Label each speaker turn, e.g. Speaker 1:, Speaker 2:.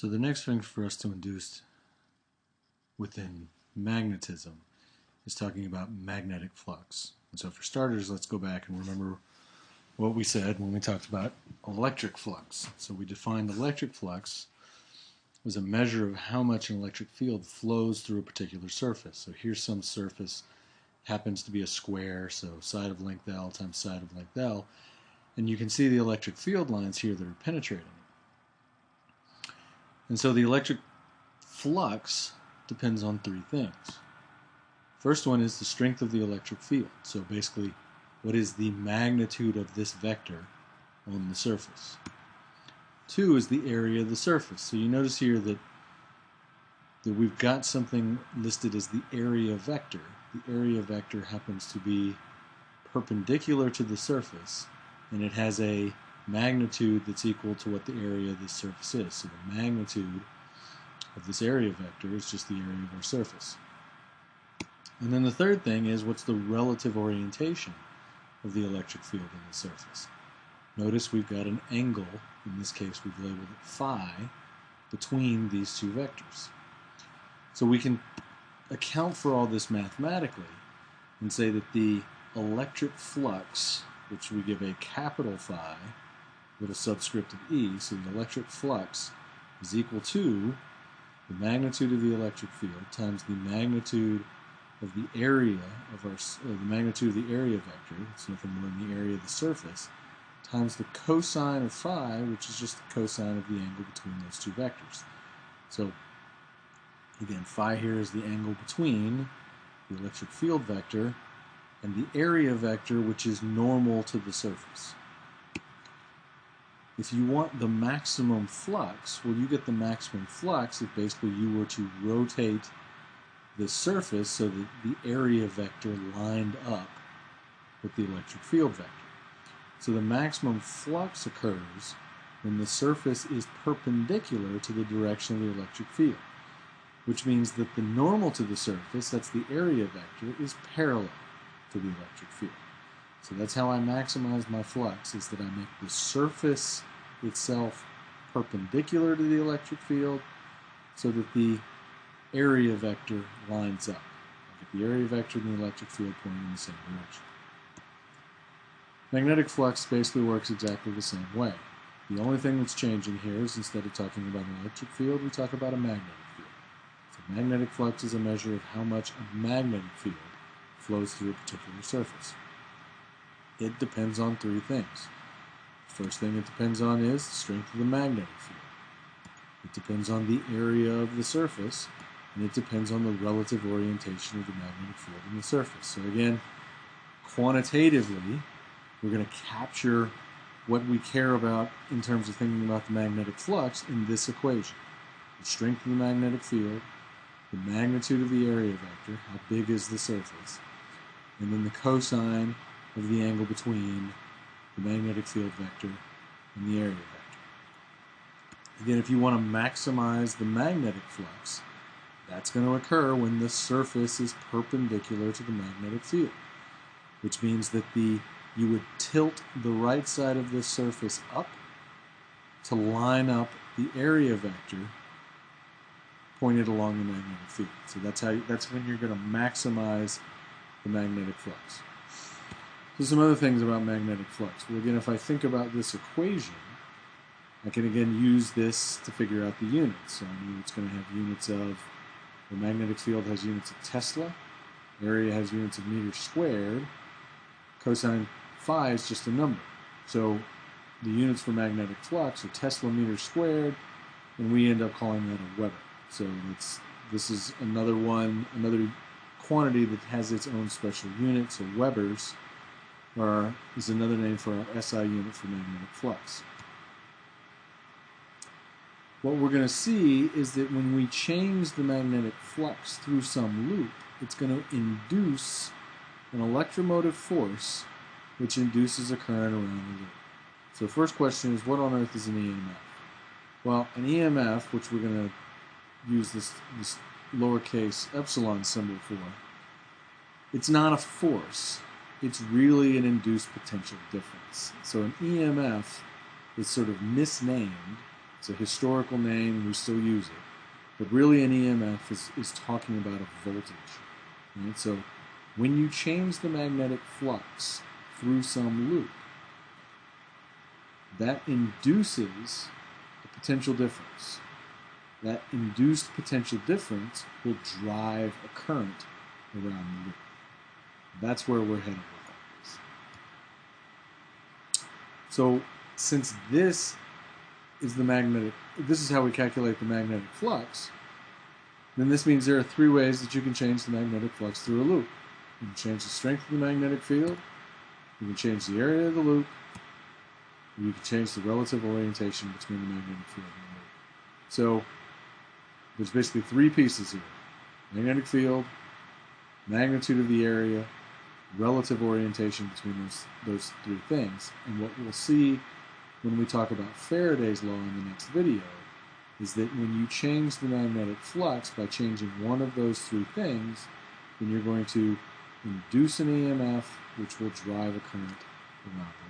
Speaker 1: So the next thing for us to induce within magnetism is talking about magnetic flux. And so for starters, let's go back and remember what we said when we talked about electric flux. So we defined electric flux as a measure of how much an electric field flows through a particular surface. So here's some surface, happens to be a square, so side of length L times side of length L, and you can see the electric field lines here that are penetrating it. And so the electric flux depends on three things. First one is the strength of the electric field. So basically, what is the magnitude of this vector on the surface? Two is the area of the surface. So you notice here that we've got something listed as the area vector. The area vector happens to be perpendicular to the surface, and it has a magnitude that's equal to what the area of this surface is. So the magnitude of this area vector is just the area of our surface. And then the third thing is, what's the relative orientation of the electric field in the surface? Notice we've got an angle, in this case we've labeled it phi, between these two vectors. So we can account for all this mathematically and say that the electric flux, which we give a capital phi, little subscript of E, so the electric flux is equal to the magnitude of the electric field times the magnitude of the area of the magnitude of the area vector, it's nothing more than the area of the surface, times the cosine of phi, which is just the cosine of the angle between those two vectors. So again, phi here is the angle between the electric field vector and the area vector, which is normal to the surface. If you want the maximum flux, well, you get the maximum flux if basically you were to rotate the surface so that the area vector lined up with the electric field vector. So the maximum flux occurs when the surface is perpendicular to the direction of the electric field, which means that the normal to the surface, that's the area vector, is parallel to the electric field. So that's how I maximize my flux, is that I make the surface itself perpendicular to the electric field so that the area vector lines up. I get the area vector and the electric field pointing in the same direction. Magnetic flux basically works exactly the same way. The only thing that's changing here is, instead of talking about an electric field, we talk about a magnetic field. So magnetic flux is a measure of how much a magnetic field flows through a particular surface. It depends on three things. The first thing it depends on is the strength of the magnetic field. It depends on the area of the surface, and it depends on the relative orientation of the magnetic field in the surface. So again, quantitatively, we're going to capture what we care about in terms of thinking about the magnetic flux in this equation. The strength of the magnetic field, the magnitude of the area vector, how big is the surface, and then the cosine of the angle between the magnetic field vector and the area vector. Again, if you want to maximize the magnetic flux, that's going to occur when the surface is perpendicular to the magnetic field, which means that you would tilt the right side of this surface up to line up the area vector pointed along the magnetic field. So that's when you're going to maximize the magnetic flux. So some other things about magnetic flux. Well, again, if I think about this equation, I can again use this to figure out the units. So I know it's going to have units of, the magnetic field has units of Tesla, area has units of meters squared, cosine phi is just a number. So the units for magnetic flux are Tesla meters squared, and we end up calling that a Weber. So this is another quantity that has its own special unit. So Webers is another name for our SI unit for magnetic flux. What we're going to see is that when we change the magnetic flux through some loop, it's going to induce an electromotive force which induces a current around the loop. So the first question is, what on earth is an EMF? Well, an EMF, which we're going to use this lowercase epsilon symbol for, it's not a force. It's really an induced potential difference. So an EMF is sort of misnamed It's a historical name, we still use it. But really an EMF is talking about a voltage. Right? So when you change the magnetic flux through some loop, that induces a potential difference. That induced potential difference will drive a current around the loop. That's where we're headed with all this. So since this is this is how we calculate the magnetic flux, then this means there are three ways that you can change the magnetic flux through a loop. You can change the strength of the magnetic field, you can change the area of the loop, and you can change the relative orientation between the magnetic field and the loop. So there's basically three pieces here: magnetic field, magnitude of the area, relative orientation between those three things. And what we'll see when we talk about Faraday's law in the next video is that when you change the magnetic flux by changing one of those three things, then you're going to induce an EMF which will drive a current around the loop.